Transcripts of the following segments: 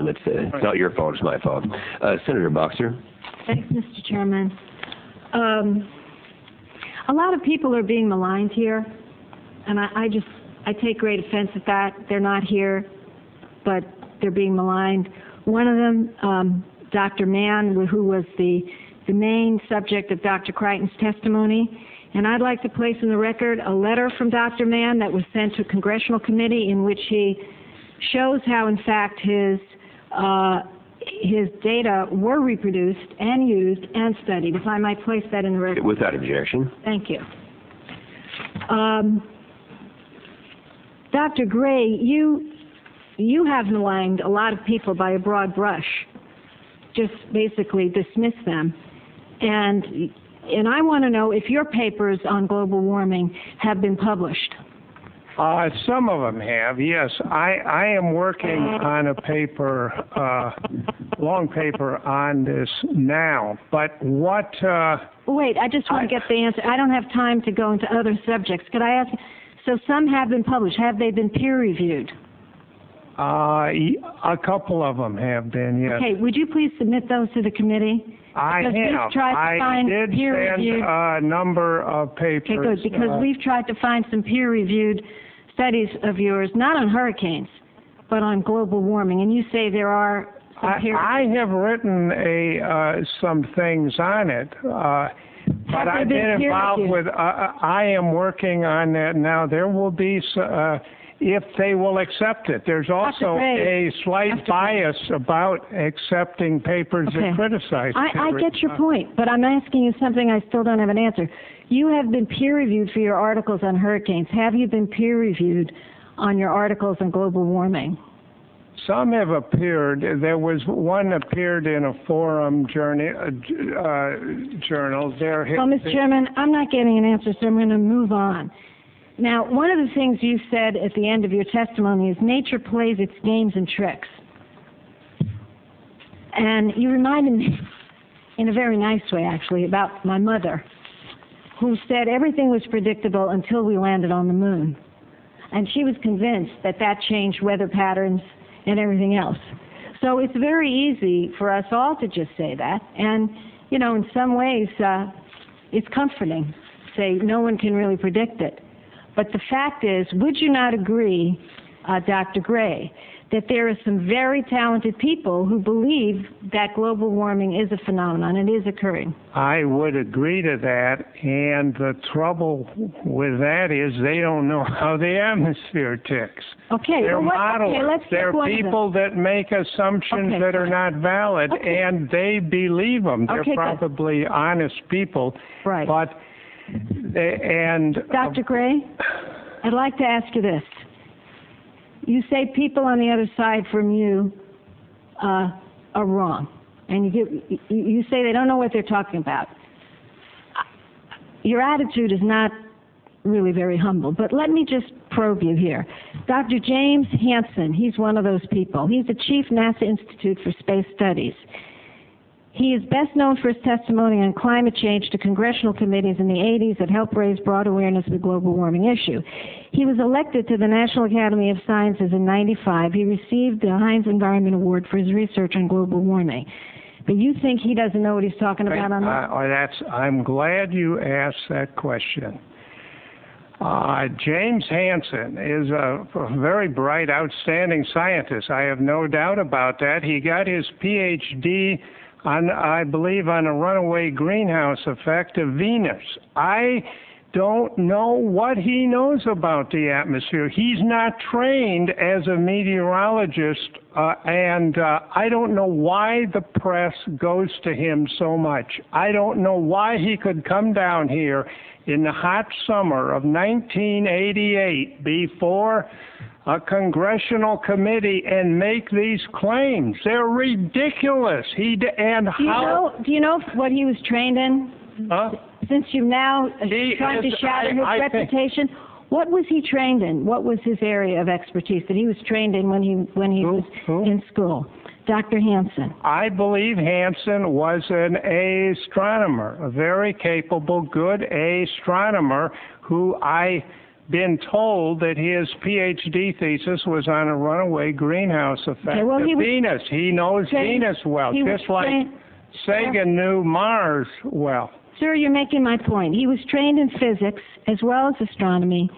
limits. It's not your fault, it's my fault. Senator Boxer. Thanks, Mr. Chairman. A lot of people are being maligned here, and I take great offense at that. They're not here, but they're being maligned. One of them, Dr. Mann, who was the main subject of Dr. Crichton's testimony, and I'd like to place in the record a letter from Dr. Mann that was sent to a congressional committee in which he shows how, in fact, his data were reproduced and used and studied. If I might place that in the record. Without objection. Thank you. Dr. Gray, you have maligned a lot of people by a broad brush, just basically dismiss them. And I want to know if your papers on global warming have been published. Some of them have, yes. I am working on a paper, long paper on this now. But what... Wait, I just want to get the answer. I don't have time to go into other subjects. Could I ask? So some have been published. Have they been peer-reviewed? A couple of them have been, yes. Okay, would you please submit those to the committee? I have. I did send a number of papers. Okay, good, because we've tried to find some peer-reviewed studies of yours, not on hurricanes, but on global warming, and you say there are some I have written some things on it, but I've been involved with, I am working on that now. There will be, if they will accept it. There's also a slight bias about accepting papers that criticize. I get your point, but I'm asking you something I still don't have an answer. You have been peer-reviewed for your articles on hurricanes. Have you been peer-reviewed on your articles on global warming? Some have appeared. There was one appeared in a forum journal. Well, Mr. Chairman, I'm not getting an answer, so I'm going to move on. Now, one of the things you said at the end of your testimony is nature plays its games and tricks. And you reminded me, in a very nice way actually, about my mother, who said everything was predictable until we landed on the moon. And she was convinced that that changed weather patterns and everything else. So it's very easy for us all to just say that. And, you know, in some ways, it's comforting to say no one can really predict it. But the fact is, would you not agree, Dr. Gray, that there are some very talented people who believe that global warming is a phenomenon and is occurring? I would agree to that, and the trouble with that is they don't know how the atmosphere ticks. Okay, they're modelers. Let's they're people that make assumptions that are not valid, and they believe them. They're probably honest people. Right. But Dr. Gray, I'd like to ask you this. You say people on the other side from you are wrong, and you say they don't know what they're talking about. Your attitude is not really very humble, but let me just probe you here. Dr. James Hansen, he's one of those people. He's the chief NASA Institute for Space Studies. He is best known for his testimony on climate change to congressional committees in the 80s that helped raise broad awareness of the global warming issue. He was elected to the National Academy of Sciences in '95. He received the Heinz Environment Award for his research on global warming. But you think he doesn't know what he's talking about on that? I'm glad you asked that question. James Hansen is a very bright, outstanding scientist. I have no doubt about that. He got his PhD on, I believe, on a runaway greenhouse effect of Venus. I don't know what he knows about the atmosphere. He's not trained as a meteorologist, and I don't know why the press goes to him so much. I don't know why he could come down here in the hot summer of 1988 before a congressional committee and make these claims. They're ridiculous. Do you know what he was trained in? Since you now trying to shatter his reputation, what was he trained in? What was his area of expertise that he was trained in when he was in school? Dr. Hansen. I believe Hansen was an astronomer, a very capable, good astronomer who I been told that his PhD thesis was on a runaway greenhouse effect well, of Venus. He knows Venus well, just like Sagan knew Mars well. Sir, you're making my point. He was trained in physics as well as astronomy,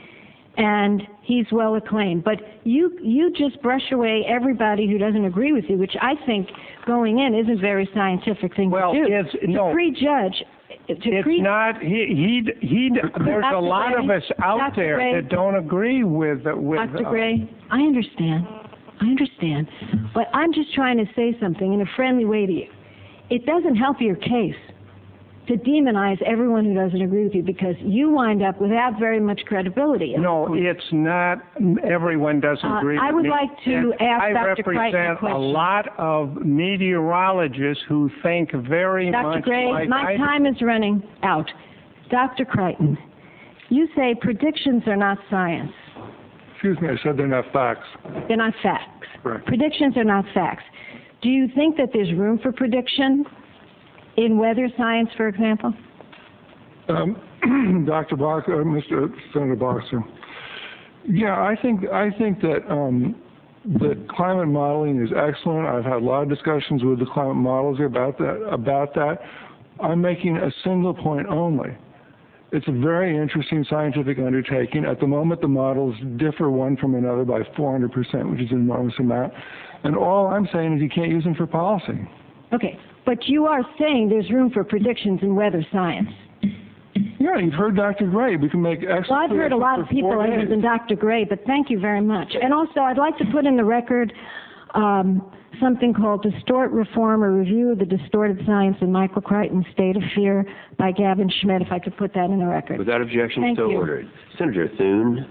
and he's well acclaimed. But you just brush away everybody who doesn't agree with you, which I think going in isn't a very scientific thing to do. To prejudge. It's not. There's a lot of us out there that don't agree with. Dr. Gray, I understand, but I'm just trying to say something in a friendly way to you. It doesn't help your case to demonize everyone who doesn't agree with you, because you wind up without very much credibility. No, it's not. Everyone doesn't agree with me. I would like to ask Dr. Crichton a question. I represent a lot of meteorologists who think very much like Dr. Gray, my time is running out. Dr. Crichton, you say predictions are not science. Excuse me, I said they're not facts. They're not facts. Correct. Predictions are not facts. Do you think that there's room for prediction in weather science, for example? Dr. Boxer, Mr. Senator Boxer. Yeah, I think that the climate modeling is excellent. I've had a lot of discussions with the climate models about that. I'm making a single point only. It's a very interesting scientific undertaking. At the moment, the models differ one from another by 400%, which is an enormous amount. And all I'm saying is you can't use them for policy. Okay, but you are saying there's room for predictions in weather science. Yeah, you've heard Dr. Gray. We can make excellent. Well, I've heard a lot of people other than Dr. Gray, but thank you very much. And also, I'd like to put in the record something called Distort Reform, a review of the distorted science in Michael Crichton's State of Fear by Gavin Schmidt, if I could put that in the record. Without objection, Thank so you. ordered. Senator Thune.